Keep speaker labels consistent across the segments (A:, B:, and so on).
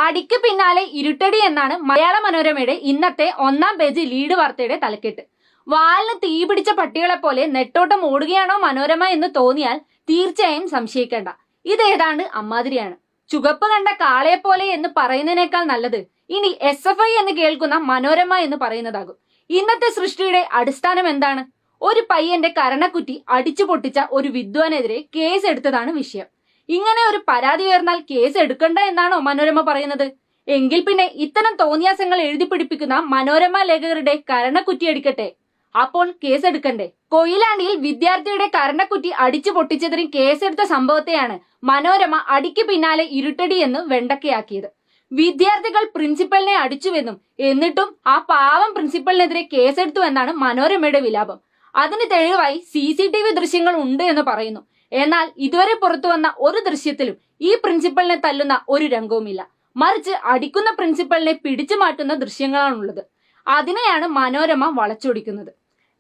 A: അടിക്ക് പിന്നാലെ ഇരുട്ടടി എന്നാണ് മലയാള മനോരമയുടെ ഇന്നത്തെ ഒന്നാം പേജ് ലീഡ് വാർത്തയുടെ തലക്കെട്ട്. വാലിന് തീ പിടിച്ച പട്ടികളെ പോലെ നെട്ടോട്ടം ഓടുകയാണോ മനോരമ എന്ന് തോന്നിയാൽ തീർച്ചയായും സംശയിക്കേണ്ട. ഇതേതാണ്ട് അമ്മാതിരിയാണ്. ചുവപ്പ് കണ്ട കാളയെ പോലെ എന്ന് പറയുന്നതിനേക്കാൾ നല്ലത് ഇനി SFI എന്ന് കേൾക്കുന്ന മനോരമ എന്ന് പറയുന്നതാകും. ഇന്നത്തെ സൃഷ്ടിയുടെ അടിസ്ഥാനം എന്താണ്? ഒരു പയ്യന്റെ കരണക്കുറ്റി അടിച്ചു പൊട്ടിച്ച ഒരു വിദ്വാനെതിരെ കേസ് എടുത്തതാണ് വിഷയം. ഇങ്ങനെ ഒരു പരാതി ഉയർന്നാൽ കേസ് എടുക്കണ്ട എന്നാണോ മനോരമ പറയുന്നത്? എങ്കിൽ പിന്നെ ഇത്തരം തോന്നിയാസങ്ങൾ എഴുതി പിടിപ്പിക്കുന്ന മനോരമ ലേഖകരുടെ കരണക്കുറ്റി അടിക്കട്ടെ, അപ്പോൾ കേസ് എടുക്കണ്ടേ? കൊയിലാണ്ടിയിൽ വിദ്യാർത്ഥിയുടെ കരണക്കുറ്റി അടിച്ചു പൊട്ടിച്ചതിന് കേസെടുത്ത സംഭവത്തെയാണ് മനോരമ അടിക്ക് പിന്നാലെ ഇരുട്ടടി എന്ന് വെണ്ടക്കയാക്കിയത്. വിദ്യാർത്ഥികൾ പ്രിൻസിപ്പലിനെ അടിച്ചുവെന്നും എന്നിട്ടും ആ പാവം പ്രിൻസിപ്പലിനെതിരെ കേസെടുത്തു എന്നാണ് മനോരമയുടെ വിലാപം. അതിന് തെളിവായി CCTV ദൃശ്യങ്ങൾ ഉണ്ട് എന്ന് പറയുന്നു. എന്നാൽ ഇതുവരെ പുറത്തു വന്ന ഒരു ദൃശ്യത്തിലും ഈ പ്രിൻസിപ്പലിനെ തല്ലുന്ന ഒരു രംഗവുമില്ല. മറിച്ച് അടിക്കുന്ന പ്രിൻസിപ്പലിനെ പിടിച്ചു മാറ്റുന്ന ദൃശ്യങ്ങളാണുള്ളത്. അതിനെയാണ് മനോരമ വളച്ചൊടിക്കുന്നത്.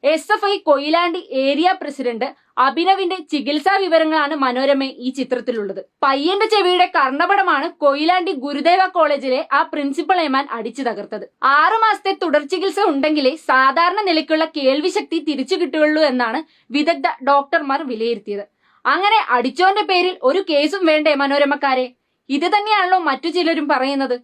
A: SFI കൊയിലാണ്ടി ഏരിയ പ്രസിഡന്റ് അഭിനവിന്റെ ചികിത്സാ വിവരങ്ങളാണ് മനോരമ ഈ ചിത്രത്തിലുള്ളത്. പയ്യന്റെ ചെവിയുടെ കർണപടമാണ് കൊയിലാണ്ടി ഗുരുദേവ കോളേജിലെ ആ പ്രിൻസിപ്പൽ ഏമാൻ അടിച്ചു തകർത്തത്. 6 മാസത്തെ തുടർ ചികിത്സ ഉണ്ടെങ്കിലേ സാധാരണ നിലയ്ക്കുള്ള കേൾവി ശക്തി തിരിച്ചു കിട്ടുകയുള്ളൂ എന്നാണ് വിദഗ്ധ ഡോക്ടർമാർ വിലയിരുത്തിയത്. അങ്ങനെ അടിച്ചോന്റെ പേരിൽ ഒരു കേസും വേണ്ടേ മനോരമക്കാരെ? ഇത് തന്നെയാണല്ലോ മറ്റു ചിലരും പറയുന്നത്.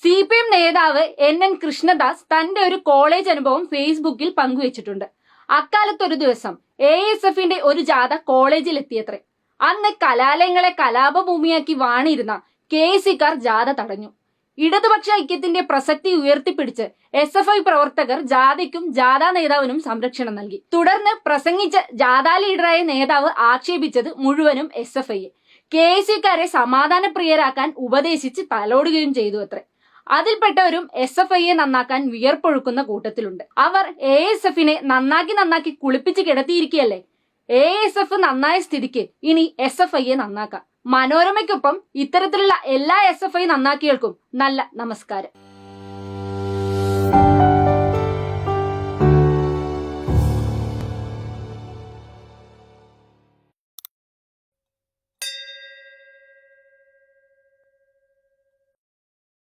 A: CPM നേതാവ് NN കൃഷ്ണദാസ് തന്റെ ഒരു കോളേജ് അനുഭവം ഫേസ്ബുക്കിൽ പങ്കുവച്ചിട്ടുണ്ട്. അക്കാലത്തൊരു ദിവസം ASFന്റെ ഒരു ജാഥ കോളേജിൽ എത്തിയത്രേ. അന്ന് കലാലയങ്ങളെ കലാപഭൂമിയാക്കി വാണിരുന്ന KSCക്കാർ ജാഥ തടഞ്ഞു. ഇടതുപക്ഷ ഐക്യത്തിന്റെ പ്രസക്തി ഉയർത്തിപ്പിടിച്ച് SFI പ്രവർത്തകർ ജാഥയ്ക്കും ജാഥാ നേതാവിനും സംരക്ഷണം നൽകി. തുടർന്ന് പ്രസംഗിച്ച ജാഥാ ലീഡറായ നേതാവ് ആക്ഷേപിച്ചത് മുഴുവനും SFIയെ. KSCക്കാരെ സമാധാനപ്രിയരാക്കാൻ ഉപദേശിച്ച് തലോടുകയും ചെയ്തു അത്രേ. അതിൽപ്പെട്ടവരും SFIയെ നന്നാക്കാൻ വിയർപ്പൊഴുക്കുന്ന കൂട്ടത്തിലുണ്ട്. അവർ ASFനെ നന്നാക്കി കുളിപ്പിച്ച് കിടത്തിയിരിക്കുകയല്ലേ. ASF നന്നായ സ്ഥിതിക്ക് ഇനി SFIയെ നന്നാക്കാം. മനോരമയ്ക്കൊപ്പം ഇത്തരത്തിലുള്ള എല്ലാ SFI നന്നാക്കികൾക്കും നല്ല നമസ്കാരം.